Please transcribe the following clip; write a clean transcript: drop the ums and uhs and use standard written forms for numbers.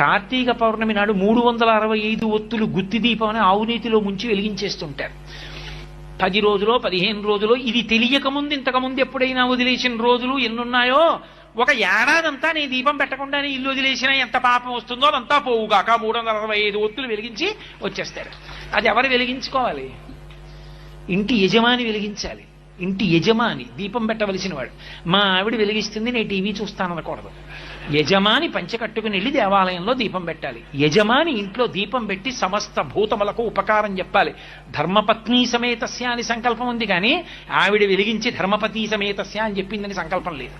కార్తీక పౌర్ణమి నాడు 365 ఒత్తులు గుత్తి దీపం అని ఆవునీతిలో ముంచి వెలిగించేస్తుంటారు. 10 రోజులో 15 రోజులో ఇది తెలియకముందు ఇంతకుముందు ఎప్పుడైనా వదిలేసిన రోజులు ఎన్నున్నాయో, ఒక ఏడాదంతా నీ దీపం పెట్టకుండానే ఇల్లు వదిలేసినా ఎంత పాపం వస్తుందో అదంతా పోవుగాక 365 ఒత్తులు వెలిగించి వచ్చేస్తారు. అది ఎవరు వెలిగించుకోవాలి? ఇంటి యజమాని వెలిగించాలి. ఇంటి యజమాని దీపం పెట్టవలసిన వాడు. మా ఆవిడ వెలిగిస్తుంది, నేను టీవీ చూస్తాననకూడదు. యజమాని పంచె కట్టుకుని వెళ్ళి దేవాలయంలో దీపం పెట్టాలి. యజమాని ఇంట్లో దీపం పెట్టి సమస్త భూతములకు ఉపకారం చెప్పాలి. ధర్మపత్ని సమేతస్య అని సంకల్పం ఉంది, కానీ ఆవిడ వెలిగించి ధర్మపతి సమేతస్య అని చెప్పిందని సంకల్పం లేదు.